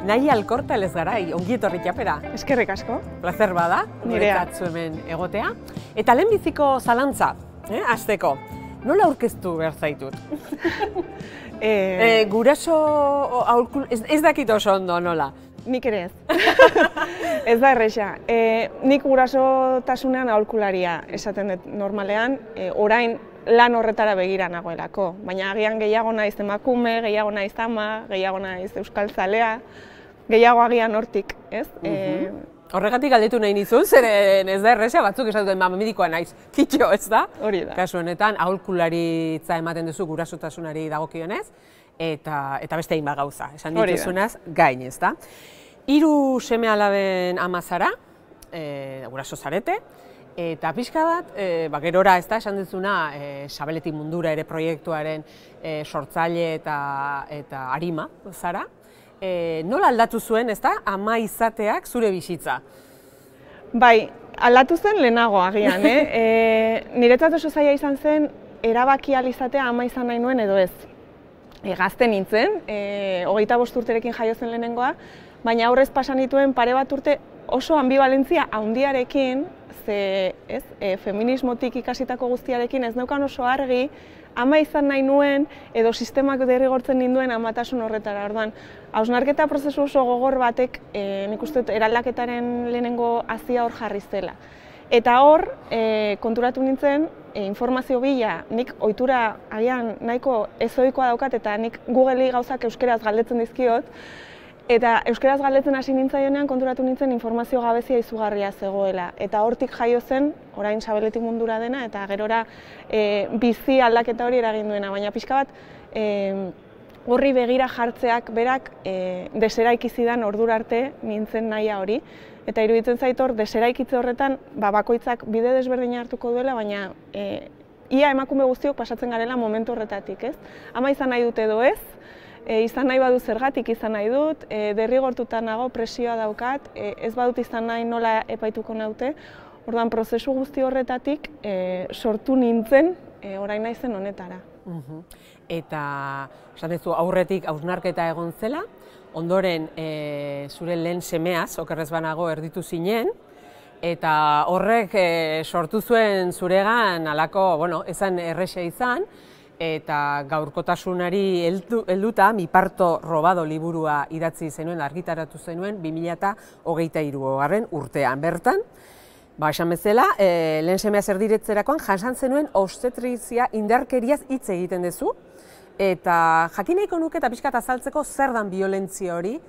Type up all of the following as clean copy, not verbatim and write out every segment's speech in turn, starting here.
Nahi Alkorta Elezgarai, ongi etorri Japera. Eskerrik asko. Plazer bada, guretzat zu hemen egotea. Eta lehenbiziko zalantza, hasteko, nola aurkeztu behar zaitut? Guraso, ez dakit oso ondo nola. Nik ere ez. Ez da erresa. Nik gurasotasunean aholkularia esaten dut normalean, orain lan horretara begira nagoelako. Baina agian gehiago naiz emakume, gehiago naiz ama, gehiago naiz euskaltzalea, gehiago agian hortik, ez? Horregatik galdetu nahi nizun, zeren ez da erresa, batzuk esatu duen medikoa naiz, kitxo, ez da? Hori da. Kasu honetan, aholkularitza ematen duzu gurasotasunari dagokionez, eta beste hainbat gauza, esan dituzunaz gain, ez da? 3 seme-alaben ama zara, guraso zarete, eta pixka bat, gerora ez da, esan duzuna, Sabeletik mundura ere proiektuaren sortzaile eta arima zara. Nola aldatu zuen, ez da, ama izateak zure bizitza? Bai, aldatu zen lehenago agian, niretzat oso zaila izan zen, erabaki ahal izatea ama izan nahi nuen edo ez. Gazte nintzen, 25 urterekin jaio zen lehenengoa, baina aurrez pasan dituen pare bat urte oso ambivalentzia handiarekin, feminismotik ikasitako guztiarekin ez neukan oso argi, ama izan nahi nuen edo sistemak derrigortzen ninduen amatasun horretara. Orduan, hausnarketa prozesu oso gogor batek nik uste dut eraldaketaren lehenengo hazia hor jarri zela. Eta hor, konturatu nintzen, informazio bila, nik ohitura agian nahiko ezohikoa daukat eta nik Googleri gauzak euskeraz galdetzen dizkiot, eta euskeraz galdetzen hasi nintzaionean konturatu nintzen informazio gabezia izugarria zegoela. Eta hortik jaio zen, orain Sabeletik mundura dena, eta gerora bizi aldaketa hori eragin duena. Baina pixka bat, horri begira jartzeak berak deseraiki zidan ordura arte nintzen nahia hori. Eta iruditzen zait hor, deseraikitze horretan bakoitzak bide desberdina hartuko duela, baina ia emakume guztiok pasatzen garela momentu horretatik, ez? Ama izan nahi dut edo ez, izan nahi badu zergatik izan nahi dut, derrigortuta nago, presioa daukat, ez badut izan nahi nola epaituko naute. Orduan, prozesu guzti horretatik sortu nintzen orain naizen honetara. Eta, esan duzu, aurretik hausnarketa egon zela, ondoren zure lehen semeaz, okerrez banago, erditu zinen, eta horrek sortu zuen zuregan alako, ezan erresa izan, eta gaurkotasunari helduta Mi parto robado liburua idatzi zenuen, argitaratu zenuen 2023 urtean. Bertan, esan bezala, lehen semea erdiretzerakoan jasan zenuen obstetrizia indarkeriaz hitz egiten duzu, eta jakin nahiko nuke eta pixka bat azaltzeko zer dan biolentzia hori,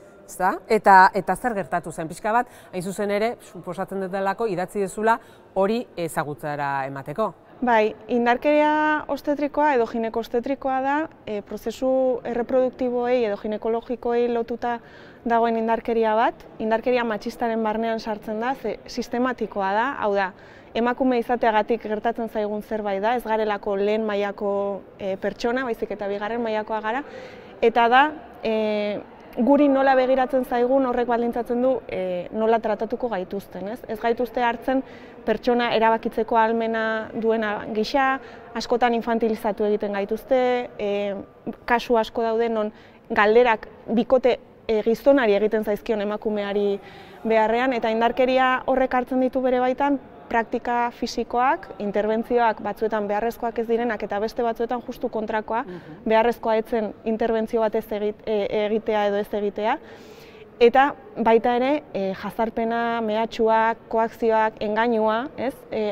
eta zer gertatu zen. Pixka bat, hain zuzen ere, suposatzen dut delako, idatzi dezula hori ezagutzara emateko. Bai, indarkeria obstetrikoa edo gineko-obstetrikoa da prozesu erreproduktiboei edo ginekologikoei lotuta dagoen indarkeria bat. Indarkeria matxistaren barnean sartzen da, sistematikoa da, hau da, emakume izateagatik gertatzen zaigun zerbait da, ez garelako lehen mailako pertsona, baizik eta bigarren mailakoa gara, eta da, guri nola begiratzen zaigun horrek baldintzatzen du nola tratatuko gaituzten. Ez gaituzte hartzen pertsona erabakitzeko ahalmena duena gisa, askotan infantilizatu egiten gaituzte, kasu asko daude non galderak bikote gizonari egiten zaizkion emakumeari beharrean, eta indarkeria horrek hartzen ditu bere baitan praktika fisikoak, interbentzioak batzuetan beharrezkoak ez direnak eta beste batzuetan justu kontrakoa, beharrezkoa etzen interbentzio bat ez egitea edo ez egitea. Eta baita ere, jazarpena, mehatxuak, koakzioak, engainua,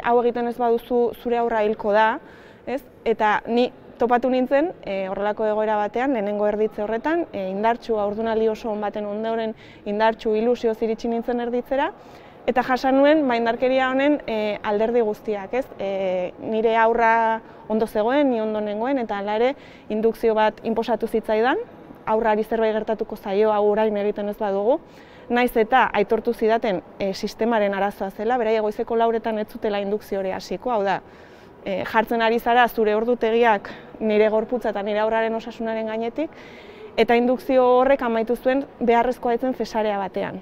hau egiten ez baduzu zure aurra hilko da, eta ni topatu nintzen horrelako egoera batean, lehenengo erditze horretan, indartsu, haurdunaldi oso on baten ondoren indartsu, ilusioz iritsi nintzen erditzera, eta jasan nuen indarkeria honen alderdi guztiak, nire aurra ondo zegoen, ni ondo nengoen, eta hala ere indukzio bat inposatu zitzaidan, aurrari zerbait gertatuko zaio, hau orain egiten ez badugu, naiz eta aitortu zidaten sistemaren arazoa zela, beraiek goizeko 4etan ez zutela indukzio hori hasiko, hau da, jartzen ari zara zure ordutegiak nire gorputza eta nire aurraren osasunaren gainetik, eta indukzio horrek amaitu zuen beharrezkoa etzen zesarea batean.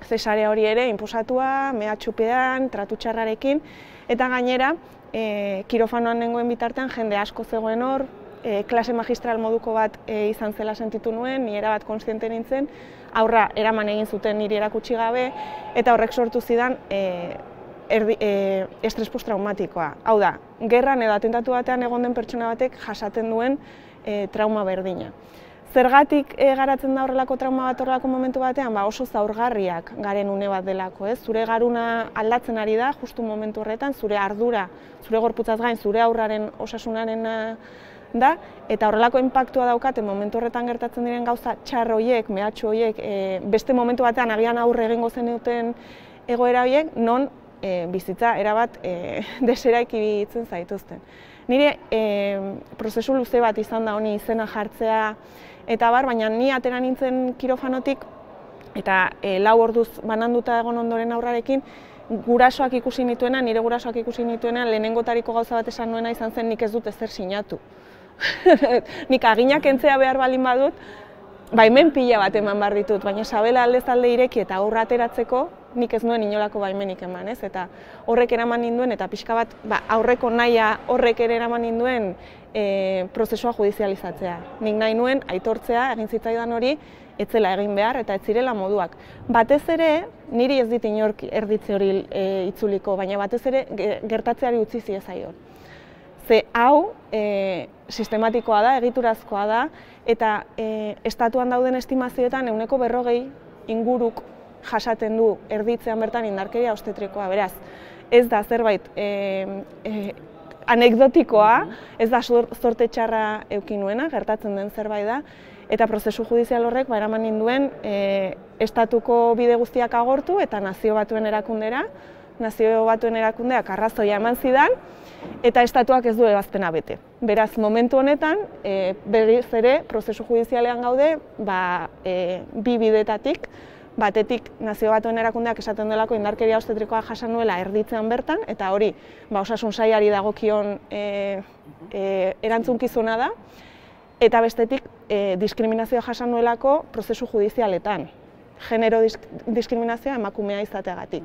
Zesarea hori ere, inposatua, mehatxupean, tratu txarrarekin, eta gainera, kirofanoan nengoen bitartean jende asko zegoen hor, klase magistral moduko bat izan zela sentitu nuen, ni erabat kontziente nintzen, aurra eraman egin zuten niri erakutsi gabe, eta horrek sortu zidan estres postraumatikoa. Hau da, gerran edo atentatu batean egon den pertsona batek jasaten duen trauma berdina. Zergatik garatzen da horrelako trauma bat horrelako momentu batean? Oso zaurgarriak garen une bat delako. Zure garuna aldatzen ari da, justu momentu horretan, zure ardura, zure gorputzaz gain, zure aurraren osasunaren da, eta horrelako inpaktua daukate momentu horretan gertatzen diren gauza txar horiek, mehatxu horiek, beste momentu batean agian aurre egingo zenuten egoera horiek, non bizitza erabat deseraiki zaituzten. Nire prozesu luze bat izan da honi izena jartzea eta bar, baina ni atera nintzen kirofanotik eta 4 orduz bananduta egon ondoren aurrarekin, gurasoak ikusi nituena, nire gurasoak ikusi nituena, lehenengotariko gauza bat esan nuena izan zen nik ez dut ezer sinatu. Nik aginak entzea behar balin badut, baimen pila bat eman behar ditut, baina sabela aldez alde ireki eta aurra ateratzeko nik ez nuen inolako baimenik eman, ez? Eta horrek eraman ninduen, eta pixka bat aurreko nahia horrek ere eraman ninduen prozesua judizializatzea. Nik nahi nuen aitortzea egin zitzaidan hori ez zela egin behar eta ez zirela moduak. Batez ere, niri ez dit inork erditze hori itzuliko, baina batez ere gertatzeari utzi ziezaion. Ze hau sistematikoa da, egiturazkoa da, eta estatuan dauden estimazioetan 40% inguruk jasaten du erditzean bertan indarkeria obstetrikoa. Beraz, ez da zerbait anekdotikoa, ez da zorte txarra eduki nuena, gertatzen den zerbait da, eta prozesu judizial horrek eraman ninduen estatuko bide guztiak agortu eta Nazio Batuen erakundera, Nazio Batuen erakundeak arrazoia eman zidan, eta estatuak ez du ebazpena bete. Beraz, momentu honetan, berriz ere, prozesu judizialean gaude, bi bidetatik, batetik Nazio Batuen erakundeak esaten delako indarkeria obstetrikoa jasan nuela erditzean bertan, eta hori osasun sailari dagokion erantzunkizuna da, eta bestetik diskriminazioa jasan nuelako prozesu judizialetan. Genero diskriminazioa emakumea izateagatik.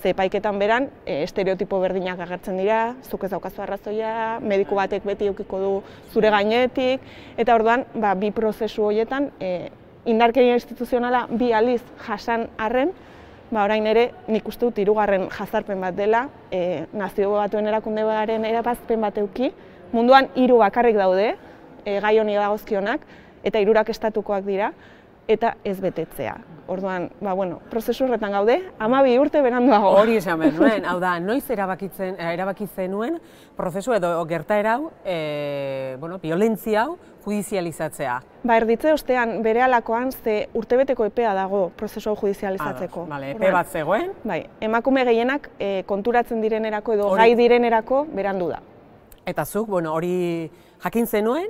Ze epaiketan beran, estereotipo berdinak agertzen dira, zuk ez daukazu arrazoia, mediku batek beti edukiko du zure gainetik, eta orduan, bi prozesu horietan, indarkeria instituzionala 2 aldiz jasan arren, orain ere nik uste dut 3. jazarpen bat dela, Nazio Batuen erakundearen erabazpen bat eduki, munduan 3 bakarrik daude, gai honi dagozkionak, eta 3 estatukoak dira, eta ez betetzea. Orduan, prozesu horretan gaude, 12 urte beranduago. Hori esan behar nuen, hau da, noiz erabakitzen nuen prozesu edo gertaera hau, violentzia hau, judizializatzea. Erditze ostean, berehalakoan, ze urtebeteko epea dago prozesu hau judizializatzeko. Epe bat zegoen? Bai, emakume gehienak konturatzen direnerako edo gai direnerako berandu da. Eta zuk, hori jakin zenuen,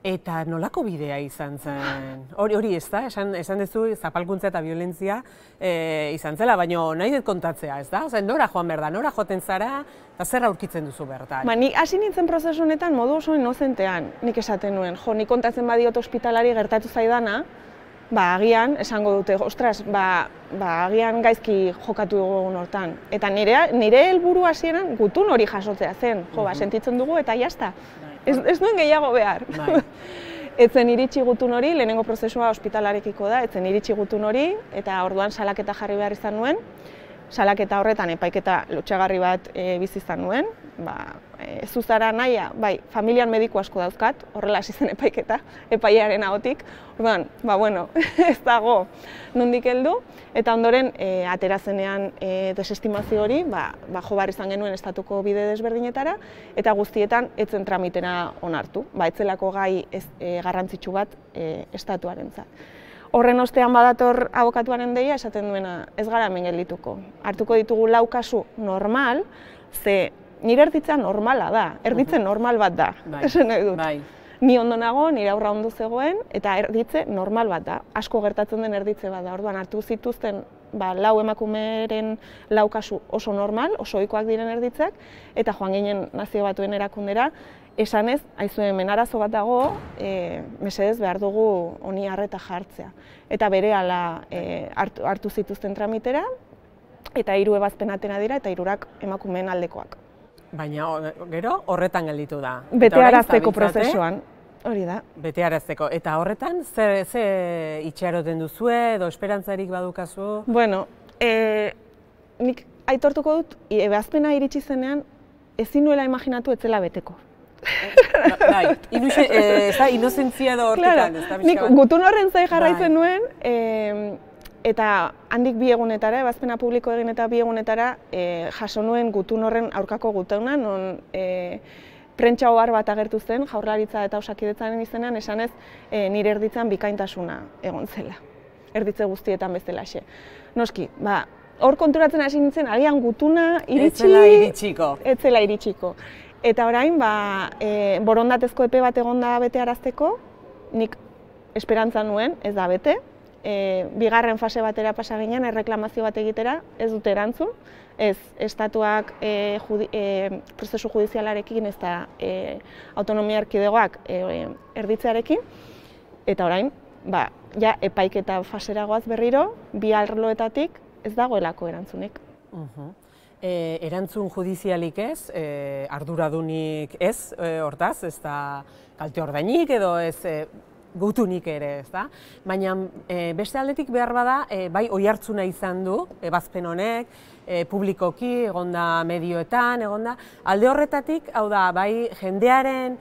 eta nolako bidea izan zen? Hori ez da, esan duzu zapalkuntza eta violentzia izan zela, baina nahi dut kontatzea, ez da? Nora joan behar da, nora joaten zara, eta zer aurkitzen duzu bertan? Nik hasi nintzen prozesu honetan modu oso inozentean, nik esaten nuen. Nik kontatzen badiot ospitalari gertatu zaidana, agian, esango dute, ostras, agian gaizki jokatu dugun hortan. Eta nire helburu hasieran gutun hori jasotzea zen, sentitzen dugu eta jazta. Ez duen gehiago behar. Etzen iritsi gutun hori, lehenengo prozesua ospitalarekiko da, etzen iritsi gutun hori, eta orduan salaketa jarri behar izan nuen. Salaketa horretan epaiketa lotsagarri bat bizi izan nuen. Ez zuzara nahia, familian mediku asko dauzkat, horrela hasi zen epaiketa, epailearen ahotik. Orduan, ez dago nondik heldu, eta ondoren atera zenean desestimazio hori, jo behar izan genuen estatuko bide desberdinetara, eta guztietan etzen tramitera onartu, etzelako gai garrantzitsu bat estatuarentzat. Horren ostean badator abokatuaren deia esaten duena, ez gara hemen geldituko. Hartuko ditugu 4 kasu normal, ze nire erditzea normala da, erditze normal bat da, esan nahi dut. Ni ondo nago, nire aurra ondo zegoen, eta erditze normal bat da, asko gertatzen den erditze bat da. Orduan hartu zituzten 4 emakumeren 4 kasu oso normal, oso ohikoak diren erditzeak, eta joan ginen Nazio Batuen erakundera, esanez, aizu hemen arazo bat dago, mesedez behar dugu honi arreta jartzea. Eta berehala hartu zituzten tramitera, eta 3 ebazpen atera dira, eta 3 emakumeen aldekoak. Baina gero horretan gelditu da. Betearazteko prozesuan. Hori da. Betearazteko. Eta horretan, ze itxaroten duzue edo esperantzarik badukazu? Bueno, nik aitortuko dut, ebazpena iritsi zenean, ezin nuela imaginatu ez zela beteko. Bai, inozentzia edo hortikan, ez da? Nik gutun horren zai jarraitzen nuen, eta handik 2 egunetara, ebazpena publiko egin eta 2 egunetara, jaso nuen gutun horren aurkako gutauna, non prentsa ohar bat agertu zen, Jaurlaritza eta Osakidetzaren izenean, esanez nire erditzan bikaintasuna egon zela. Erditze guztietan bezalaxe. Noski, hor konturatzen hasi nintzen, agian gutuna ez zela iritsiko. Eta orain, borondatezko epe bat egonda betearazteko, nik esperantza nuen, ez da bete. Bigarren fase batera pasa ginen, erreklamazio bat egitera, ez dute erantzun. Ez, estatuak prozesu judizialarekin, ez da autonomia erkidegoak erditzearekin. Eta orain, ja epaiketa faseragoaz berriro, 2 arloetatik ez dagoelako erantzunik. Erantzun judizialik ez, arduradunik ez, hortaz, ez da kalte ordainik edo ez gutunik ere, ez da? Baina beste aldetik behar bada, bai oihartzuna izan du, ebazpen honek, publikoki, egonda medioetan, egonda. Alde horretatik, hau da, bai jendearen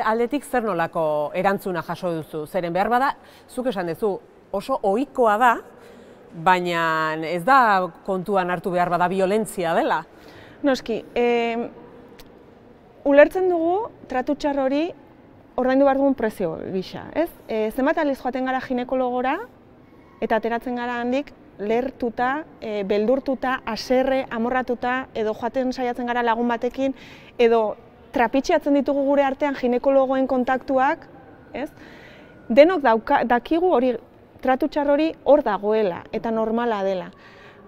aldetik zer nolako erantzuna jaso duzu. Zeren behar bada, zuk esan duzu, oso ohikoa da, baina ez da kontuan hartu behar bada violentzia dela. Noski, ulertzen dugu tratu txar hori ordaindu behar dugun prezio gisa, ez? Zenbat aldiz joaten gara ginekologora eta ateratzen gara handik lehertuta, beldurtuta, haserre, amorratuta, edo joaten saiatzen gara lagun batekin, edo trapitxeatzen ditugu gure artean ginekologoen kontaktuak, ez? Denok dakigu hori, tratu txar hori hor dagoela eta normala dela.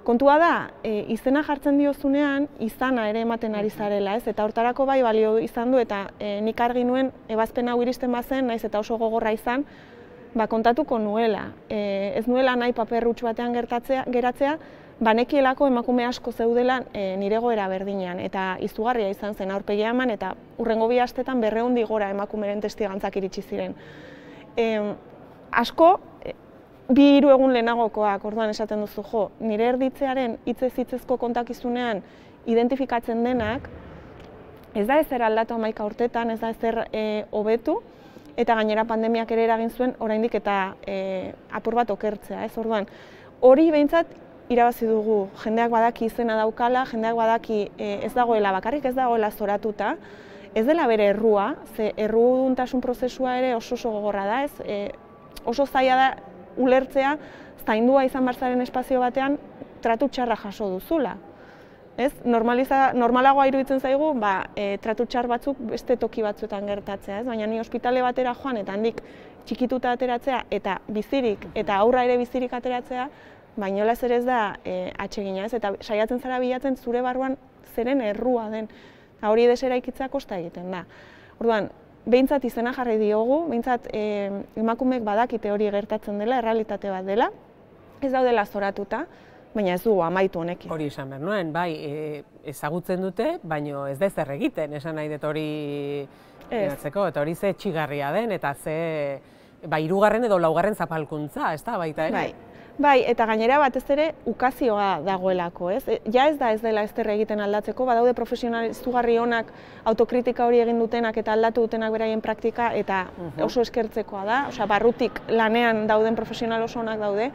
Kontua da, izena jartzen diozunean, izana ere ematen ari zarela, ez? Eta hortarako bai balio izan du, eta nik argi nuen ebazpen hau iristen bazen, naiz eta oso gogorra izan, kontatuko nuela. Ez nuela nahi paper huts batean geratzea, banekielako emakume asko zeudela nire egoera berdinean, eta izugarria izan zen aurpegia eman, eta hurrengo 2 astetan 200 gora emakumeren testigantzak iritsi ziren. Asko, 2-3 egun lehenagokoak, orduan esaten duzu, jo, nire erditzearen hitzez-hitzezko kontakizunean identifikatzen denak, ez da ezer aldatu 11 urtetan, ez da ezer hobetu, eta gainera pandemiak ere eragin zuen oraindik eta apur bat okertzea, ez? Orduan, hori behintzat irabazi dugu, jendeak badaki izena daukala, jendeak badaki ez dagoela bakarrik, ez dagoela zoratuta, ez dela bere errua, ze erruduntasun prozesua ere oso gogorra da, ez? Oso zaila da ulertzea, zaindua izan barzaren espazio batean, tratu txarra jaso duzula. Normalagoa iruditzen zaigu, tratu txar batzuk beste toki batzuetan gertatzea, baina ni ospitale batera joan eta handik txikituta ateratzea eta bizirik eta aurra ere bizirik ateratzea, bainola zer ez da atsegina, eta saiatzen zara bilatzen zure barruan zeren errua den. Hori deseraikitzea kosta egiten da. Orduan, behintzat izena jarri diogu, behintzat emakumeek badakite hori gertatzen dela, errealitate bat dela, ez daudela zoratuta, baina ez dugu amaitu honekin. Hori esan behar nuen, bai, ezagutzen dute, baina ez da ezer egiten, esan nahi dut hori eratzeko, eta hori ze txigarria den, eta ze 3. edo 4. zapalkuntza, ez da, baita ere? Bai, eta gainera batez ere ukazioa dagoelako, ez? Ja ez da ez dela ezer egiten aldatzeko, badaude profesional izugarri onak autokritika hori egin dutenak eta aldatu dutenak beraien praktika, eta oso eskertzekoa da, osea, barrutik lanean dauden profesional oso onak daude,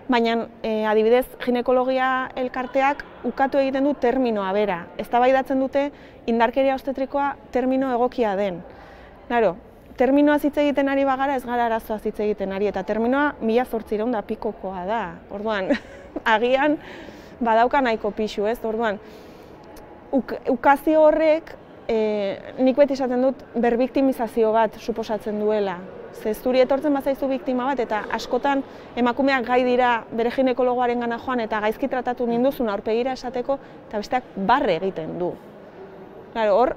baina adibidez ginekologia elkarteak ukatu egiten du terminoa bera. Eztabaidatzen dute indarkeria obstetrikoa termino egokia den. Claro, terminoa hitz egiten ari bagara, ez gara arazoa hitz egiten ari, eta terminoa 1800 pikokoa da. Orduan, agian badauka nahiko pixu, ez? Orduan, ukazio horrek, nik beti esaten dut, berbiktimizazio bat suposatzen duela. Ze zuri etortzen bazaizu biktima bat, eta askotan emakumeak gai dira bere ginekologoaren gana joan, eta gaizki tratatu ninduzun aurpegira esateko, eta besteak barre egiten du. Hor,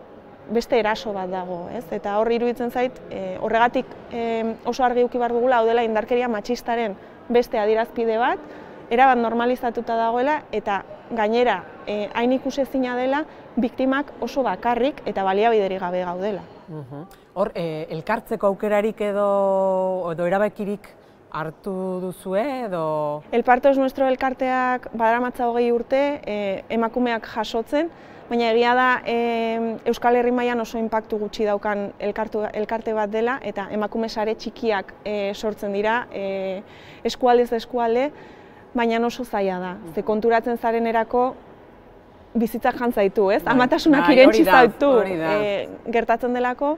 beste eraso bat dago, ez? Eta hor iruditzen zait, horregatik oso argi eduki behar dugula, hau dela indarkeria matxistaren beste adierazpide bat, erabat normalizatuta dagoela, eta gainera hain ikusezina dela, biktimak oso bakarrik eta baliabiderik gabe gaudela. Hor, elkartzeko aukerarik edo erabakirik hartu duzue edo... El Parto es Nuestro elkarteak badaramatza 20 urte emakumeak jasotzen, baina egia da Euskal Herri mailan oso inpaktu gutxi daukan elkarte bat dela eta emakume sare txikiak sortzen dira eskualdez eskualde, baina oso zaila da. Ze konturatzen zarenerako bizitzak jan zaitu, ez? Amatasunak irentsi zaitu gertatzen delako,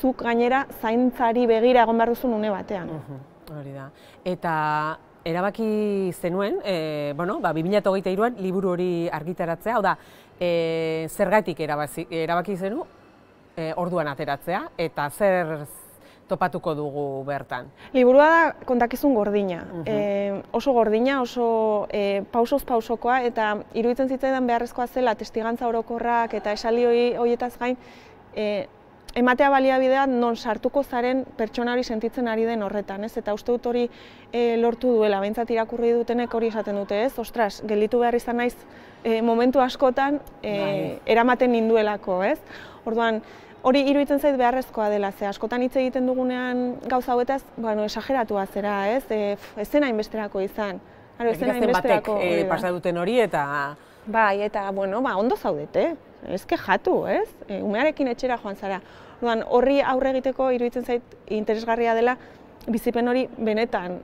zuk gainera zaintzari begira egon behar duzun une batean. Hori da. Eta erabaki zenuen, 2023an liburu hori argitaratzea, hau da, zergatik erabaki zenu orduan ateratzea, eta zer topatuko dugu bertan? Liburua da kontakizun gordina. Oso gordina, oso pausoz pausokoa, eta iruditzen zitzaidan beharrezkoa zela testigantza orokorrak eta esaldi horietaz gain, ematea baliabidea non sartuko zaren pertsona hori sentitzen ari den horretan, ez? Eta uste dut hori lortu duela, behintzat irakurri dutenek hori esaten dute, ez? Ostras, gelditu behar izan naiz momentu askotan eramaten ninduelako, ez? Orduan, hori iruditzen zait beharrezkoa dela, ze askotan hitz egiten dugunean gauza hauetaz, esageratua zera, ez? Ez zen hainbesterako izan. Egiten batek pasa duten hori eta... Bai, eta, ondo zaudete, ez kejatu, ez? Umearekin etxera joan zara. Orduan, horri aurre egiteko iruditzen zait interesgarria dela bizipen hori benetan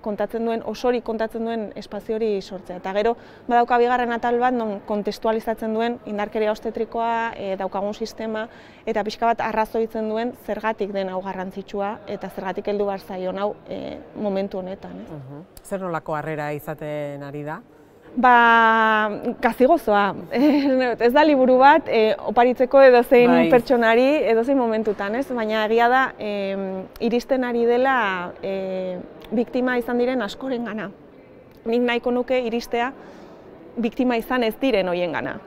kontatzen duen, osori kontatzen duen espazio hori sortzea. Eta gero, badauka bigarren atal bat non kontestualizatzen duen indarkeria obstetrikoa, daukagun sistema, eta pixka bat arrazoitzen duen zergatik den hau garrantzitsua eta zergatik heldu behar zaion hau momentu honetan. Zer nolako harrera izaten ari da? Gazi gozoa. Ez da liburu bat oparitzeko edozein pertsonari, edozein momentutan, ez? Baina egia da, iristen ari dela biktima izan diren askorengana. Nik nahiko nuke iristea biktima izan ez diren hoiengana.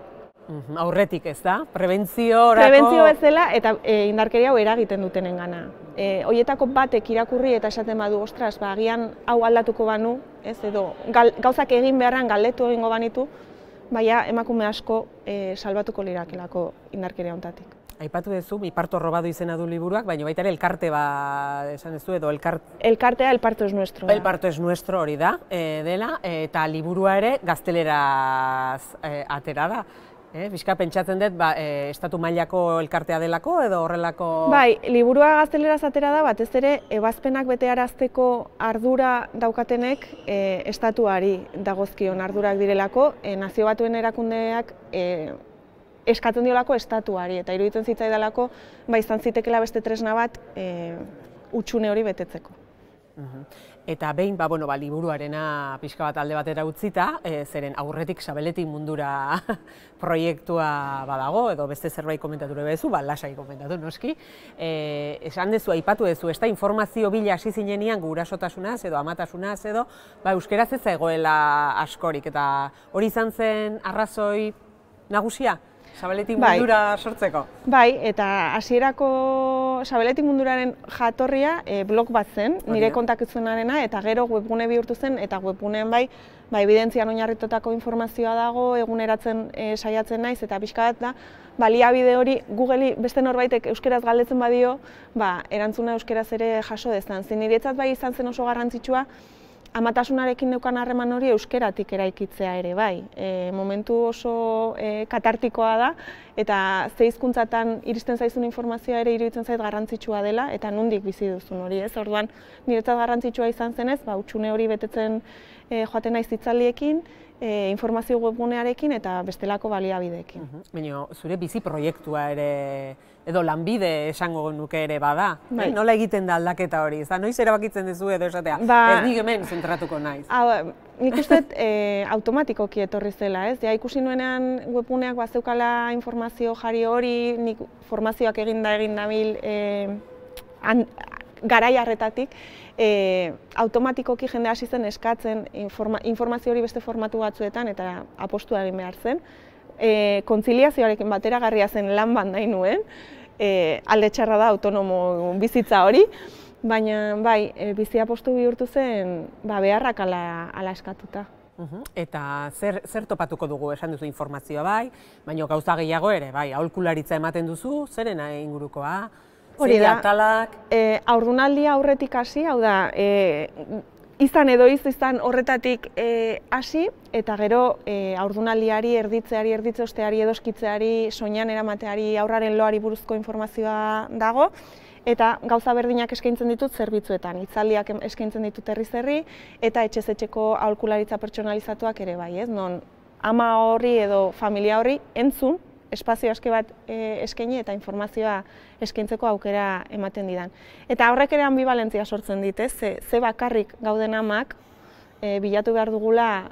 Aurretik, ez da? Prebentzio bezala eta indarkeria hau eragiten dutenengana. Horietako batek irakurri eta esaten badu, ostras, agian hau aldatuko banu, ez edo gauzak egin beharran galdetu egingo banitu, baina emakume asko salbatuko lirakelako indarkeria honetatik. Aipatu duzu, Mi Parto Robado izena du liburuak, baina baita ere elkarte bat esan duzu edo Elkartea El Parto es Nuestro. El Parto es Nuestro hori da, dela, eta liburua ere gazteleraz atera da. Bizka pentsatzen dut, estatu mailako elkartea delako edo horrelako... Bai, liburua gazteleraz atera da, batez ere, ebazpenak betearazteko ardura daukatenek estatuari dagozkion ardurak direlako, Nazio Batuen erakundeak eskatzen diolako estatuari, eta iruditzen zitzaidalako, izan zitekela beste tresna bat hutsune hori betetzeko. Eta behin, liburuarena pixka bat alde batera utzita, zeren aurretik Sabeleti Mundura proiektua badago, edo beste zerbait komentatu bezu, lasai komentatu noski. Esan dezu, aipatu dezu, ez da informazio bila hasi zinenean gurasotasunaz edo amatasunaz edo, euskeraz ez egoela askorik, eta hori izan zen arrazoi nagusia? Sabeleti Mundura sortzeko? Bai, eta hasierako Sabeleti Munduraren jatorria blog bat zen, nire kontakizunarena, eta gero webgune bihurtu zen, eta webgunean evidentzian oinarritutako informazioa dago, eguneratzen saiatzen naiz, eta pixka bat da, baliabide hori Googleri beste norbaitek euskeraz galdetzen badio, erantzuna euskeraz ere jaso dezan. Niretzat bai izan zen oso garrantzitsua, amatasunarekin neukan harreman hori euskeratik eraikitzea ere, bai. Momentu oso katartikoa da, eta ze hizkuntzatan iristen zaizun informazioa ere iruditzen zait garrantzitsua dela, eta nondik bizi duzun hori, ez? Orduan, niretzat garrantzitsua izan zenez, hutsune hori betetzen joaten naiz hitzaldiekin, informazio webgunearekin eta bestelako baliabideekin. Baina, zure bizi proiektua ere, edo lanbide esango nuke ere bada. Nola egiten da aldaketa hori? Noiz erabakitzen duzu edo esatea, ez nik hemen zentratuko naiz? Nik uste automatikoki etorri zela, ez? Ikusi nuenean webguneak bazeukala informazio jari hori, nik formazioak eginda nabil garai harretatik, automatikoki jende hasi zen eskatzen informazio hori beste formatu batzuetan eta apostua egin behar zen. Kontziliazioarekin bateragarria zen lan bat nahi nuen, alde txarra da autonomo bizitza hori, baina bai, bizi apostu bihurtu zen beharrak ala eskatuta. Eta zer topatuko dugu, esan duzu informazioa bai, baina gauza gehiago ere, bai, aholkularitza ematen duzu, zeren ingurukoa, hori da, atalak? Haurdunaldia aurretik hasi, hau da, izan edo izan horretatik hasi, eta gero haurdunaldiari, erditzeosteari, edoskitzeari, soinean eramateari, haurraren loari buruzko informazioa dago, eta gauza berdinak eskaintzen ditut zerbitzuetan, hitzaldiak eskaintzen ditut herriz-herri, eta etxez etxeko aholkularitza pertsonalizatuak ere bai, ez? Non ama horri edo familia horri entzun, espazio aske bat eskaini eta informazioa eskaintzeko aukera ematen didan. Eta horrek ere ambivalentzia sortzen dit, ez? Ze bakarrik gauden amak bilatu behar dugula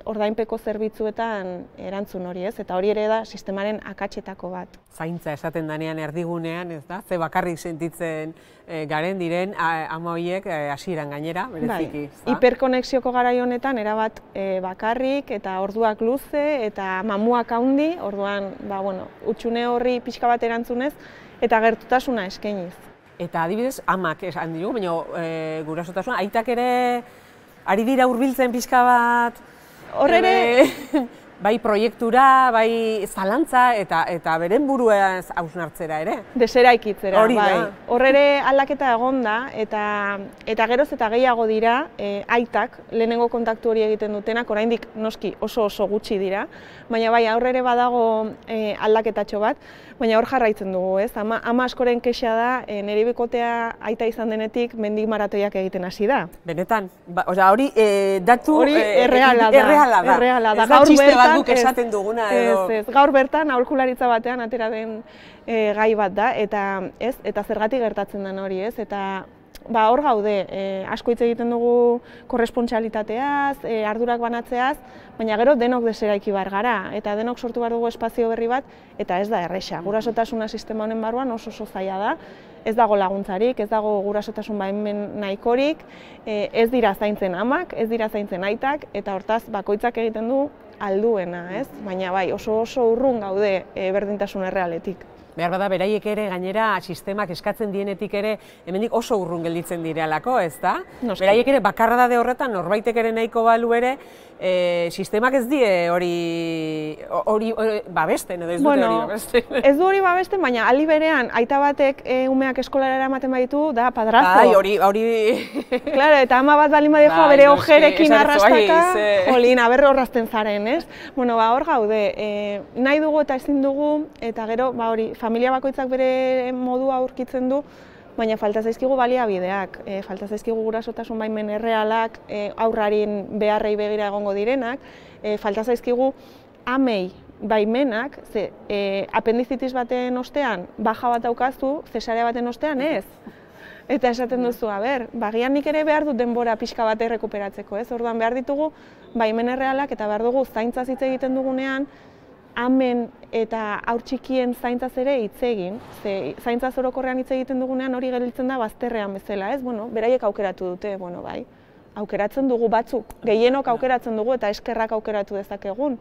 ordainpeko zerbitzuetan erantzun hori, ez? Eta hori ere da sistemaren akatsetako bat. Zaintza esaten danean erdigunean, ez da? Ze bakarrik sentitzen garen diren ama horiek hasieran gainera, bereziki. Hiperkonexioko garai honetan erabat bakarrik eta orduak luze eta mamuak handi, orduan, hutsune horri pixka bat erantzunez eta gertutasuna eskainiz. Eta adibidez, amak esan dugu, baina gurasotasuna, aitak ere ari dira hurbiltzen pixka bat, bai proiektura, bai zalantza eta beren buruaz hausnartzera ere. Deseraikitzera, bai. Hor ere aldaketa egon da, eta geroz eta gehiago dira aitak, lehenengo kontaktu hori egiten dutenak, oraindik noski oso gutxi dira, baina bai, aurre ere badago aldaketatxo bat, baina hor jarraitzen dugu, ez? Ama askoren kexa da, nire bikotea aita izan denetik mendik maratoiak egiten hasi da. Benetan, hori datu erreala da. Ez da txiste bat guk esaten duguna edo. Ez, gaur bertan aholkularitza batean atera den gai bat da, eta zergatik gertatzen den hori, ez? Eta hor gaude, asko hitz egiten dugu korrespontsalitateaz, ardurak banatzeaz, baina gero denok deseraiki behar gara, eta denok sortu behar dugu espazio berri bat, eta ez da erresa. Gurasotasuna sistema honen barruan oso zaila da, ez dago laguntzarik, ez dago gurasotasun baimen nahikorik, ez dira zaintzen amak, ez dira zaintzen aitak, eta hortaz bakoitzak egiten du alduena, ez? Baina bai, oso urrun gaude berdintasun errealetik. Behar bada, beraiek ere gainera sistemak eskatzen dienetik ere hemendik oso urrun gelditzen direlako, ez da? Beraiek ere bakarradade horretan norbaitek ere nahiko balu ere, sistemak ez die hori babesten, edo ez dute hori babesten. Ez du hori babesten, baina aldi berean aita batek umeak eskolara eramaten baditu, da padrazo. Hori... Claro, eta ama bat baldin badioa bere ojerekin arrastaka, jolin, aber horrazten zaren, ez? Hor gaude, nahi dugu eta ezin dugu, eta gero, hori, familia bakoitzak bere modua aurkitzen du, baina falta zaizkigu baliabideak, falta zaizkigu gurasotasun baimen errealak, aurraren beharrei begira egongo direnak, falta zaizkigu amei baimenak, apendizitis baten ostean baja bat daukazu, zesarea baten ostean ez. Eta esaten duzu, bagian nik ere behar dut denbora pixka bat errekuperatzeko, ez? Orduan behar ditugu baimen errealak eta behar dugu zaintzaz hitz egiten dugunean, amen eta haur txikien zaintzaz ere hitz egin, zaintzaz orokorrean hitz egiten dugunean hori gelditzen da bazterrean bezala, ez? Beraiek aukeratu dute, bai, aukeratzen dugu batzuk, gehienok aukeratzen dugu eta eskerrak aukeratu dezakegun,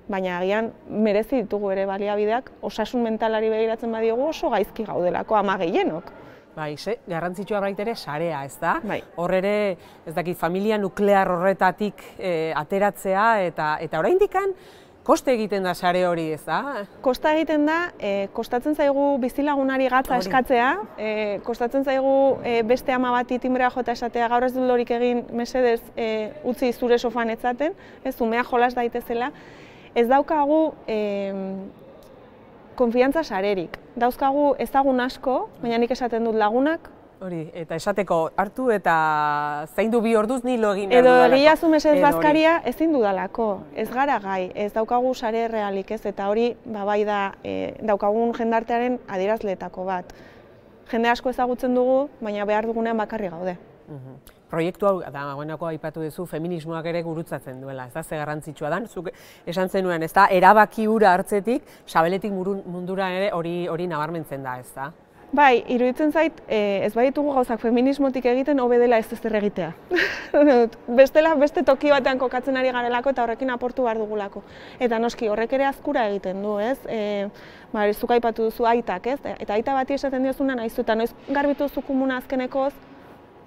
baina agian merezi ditugu ere baliabideak, osasun mentalari begiratzen badiogu oso gaizki gaudelako ama gehienok. Bai, garrantzitsua baita ere sarea, ez da? Hor ere, ez dakit, familia nuklear horretatik ateratzea eta oraindikan koste egiten da sare hori, ez da? Kosta egiten da, kostatzen zaigu bizilagunari gatza eskatzea, kostatzen zaigu beste ama bati timbrea jota esatea, gaur ez dut lorik egin mesedez utzi zure sofan etzaten, umea jolas daitezela. Ez daukagu konfiantza sarerik. Dauzkagu ezagun asko, baina nik esaten dut lagunak. Hori, eta esateko hartu eta zaindu 2 orduz ni lo egin behar dudalako. Edo egiazu mesedez bazkaria ezin dudalako, ez gara gai, ez daukagu sare realik ez, eta hori bai da daukagun jendartearen adierazleetako bat. Jende asko ezagutzen dugu, baina behar dugunean bakarri gaude. Proiektu hau, dagoeneko aipatu duzu, feminismoak ere gurutzatzen duela, ez da, ze garrantzitsua da, zuk esan zenuen, ez da, erabaki hura hartzetik, sabeletik mundura ere hori nabarmentzen da, ez da? Bai, iruditzen zait, ez baditugu gauzak feminismotik egiten, hobe dela ez zer egitea. Bestela, beste toki batean kokatzen ari garelako eta horrekin aportu behar dugulako. Eta noski, horrek ere azkura egiten du, ez? Zuk aipatu duzu aitak, ez? Eta aita bati esaten diozunan, aizu, eta noiz garbitu duzu komuna azkenekoz,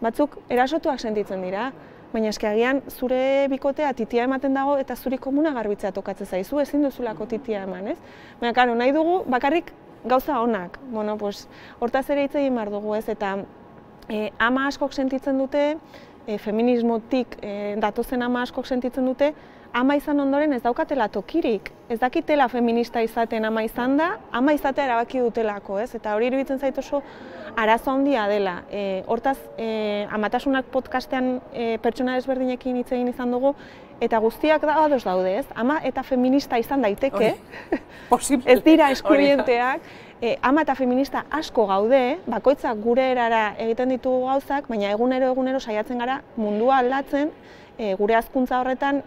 batzuk erasotuak sentitzen dira. baina eske agian zure bikotea titia ematen dago eta zuri komuna garbitzea tokatzen zaizu, ezin duzulako titia eman, ez? Baina, karo, nahi dugu bakarrik gauza onak. Bueno, pues, hortaz ere hitz egin behar dugu, ez? Eta ama askok sentitzen dute, feminismotik datozen ama askok sentitzen dute, ama izan ondoren ez daukatela tokirik. Ez dakitela feminista izaten ama izan da, ama izatea erabaki dutelako, ez? Eta hori iruditzen zait oso arazo handia dela. Hortaz, Amatasunak podcastean pertsona desberdinekin hitz egin izan dugu, eta guztiak ados daude, ez? Ama eta feminista izan daiteke, ez dira eskluienteak, ama eta feminista asko gaude, bakoitzak gure erara egiten ditugu gauzak, baina egunero saiatzen gara mundua aldatzen, gure hazkuntza horretan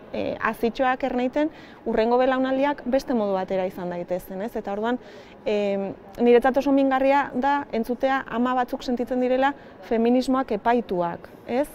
azitxoak erneiten urrengo belaunaldiak beste modu batera izan daitezen, ez? Eta orduan, niretzat oso mingarria da entzutea ama batzuk sentitzen direla feminismoak epaituak, ez?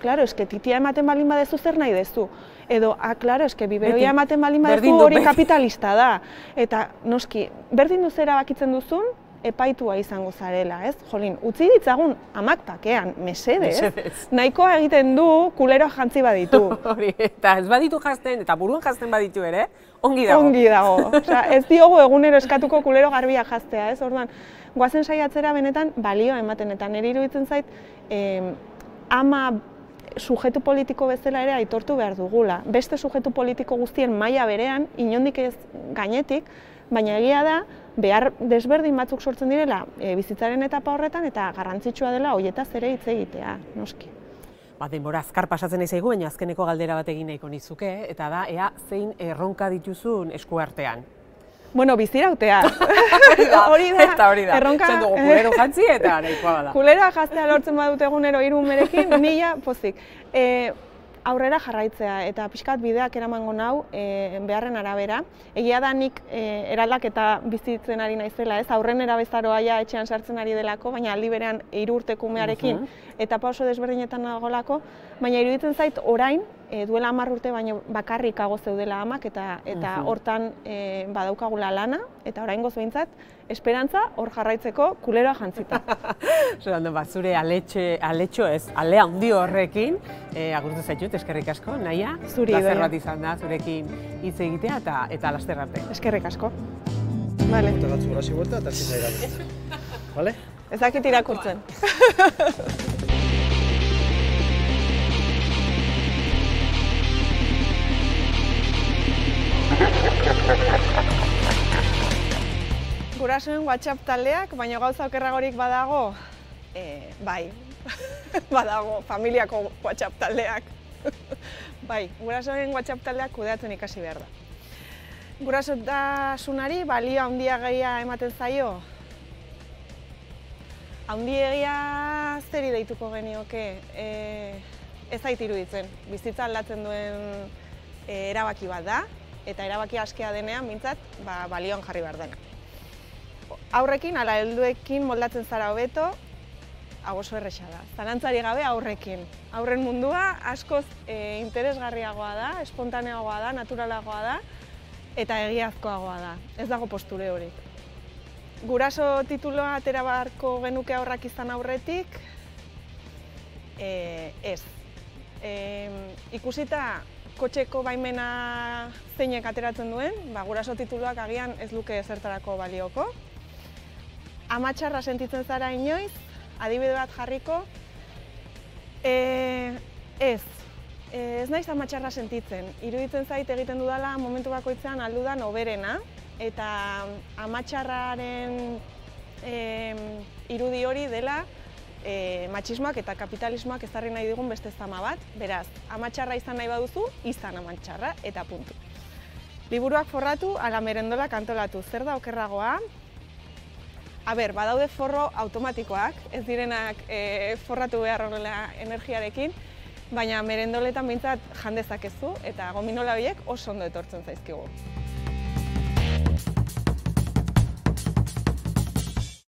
Claro, eske titia ematen balin badezu zer nahi dezu. Edo, claro, eske biberoia ematen balin badezu hori kapitalista da. Eta, noski, berdin du zera bakitzen duzun, epaitua izango zarela, ez? Jolin, utzi ditzagun amak pakean, mesedez. Nahikoa egiten du kuleroa jantzi baditu. Hori, eta ez baditu jazten, eta buruan jazten baditu ere, ongi dago. Ongi dago. Osea, ez diogu egunero eskatuko kulero garbia jaztea, ez? Orduan, goazen saiatzera benetan balioa ematen, eta niri iruditzen zait, ama sujetu politiko bezala ere aitortu behar dugula. Beste sujetu politiko guztien maila berean, inondik ez gainetik, baina egia da, behar desberdin batzuk sortzen direla bizitzaren etapa horretan eta garrantzitsua dela horietaz ere hitz egitea, noski. Denbora azkar pasatzen ez zaigu, baina azkeneko galdera bat egin nahiko nizuke, eta da, ea zein erronka dituzun eskuartean. Bueno, bizirautea. Hori da. Erronka... Zan dugu, kulero jantzi eta nahikoa bada. Kulera jaztea lortzen badut egunero 3 umerekin, nila pozik. Aurrera jarraitzea eta pixkat bideak eramango nau beharren arabera. Egia da nik eraldaketa bizitzen ari naizela, ez? Aurren erabezaroa ja etxean sartzen ari delako, baina aldi berean 3 urteko umearekin etapa oso desberdinetan nagolako, baina iruditzen zait orain duela 10 urte baino bakarrik hago zeudela amak eta hortan badaukagula lana eta oraingoz behintzat esperantza hor jarraitzeko kuleroa jantzita. Zure aletxo ez, alea handi horrekin, agurtu zaitut, eskerrik asko, Naia. Zuri doia. Plazer bat izan da, zurekin hitz egitea eta laster arte. Eskerrik asko. Vale. Eta batzu grasi buelta eta zin zairatzen. Vale? Ez dakit irakurtzen. Gurasoen WhatsApp taldeak, baina gauza okerragorik badago, bai, badago, familiako WhatsApp taldeak. Bai, gurasoen WhatsApp taldeak kudeatzen ikasi behar da. Gurasotasunari balio handiagia ematen zaio? Handiegia zeri deituko genioke? Ez zait iruditzen, bizitza aldatzen duen erabaki bat da, eta erabaki askea denean, mintzat, balioan jarri behar dena. Aurrekin, ala helduekin moldatzen zara hobeto, hau oso erresa da. Zalantzari gabe aurrekin. Aurren mundua askoz interesgarriagoa da, espontaneagoa da, naturalagoa da, eta egiazkoagoa da. Ez dago posture hori. Guraso tituloa atera beharko genuke aurrak izan aurretik, ez. Ikusita kotxeko baimena zeinek ateratzen duen, guraso tituluak agian ez luke ezertarako balioko. Amatxarra sentitzen zara inoiz, adibide bat jarriko, ez naiz amatxarra sentitzen. Iruditzen zait egiten dudala momentu bakoitzean aldudan hoberena, eta amatxarraren irudi hori dela matxismoak eta kapitalismoak ezarri nahi digun beste zama bat. Beraz, amatxarra izan nahi baduzu, izan amatxarra eta puntu. Liburuak forratu, ala merendolak antolatu. Zer da okerragoa? Badaude forro automatikoak, ez direnak forratu behar horrela energiarekin, baina merendoletan behintzat jandezakezu eta gominola horiek oso ondo etortzen zaizkigu.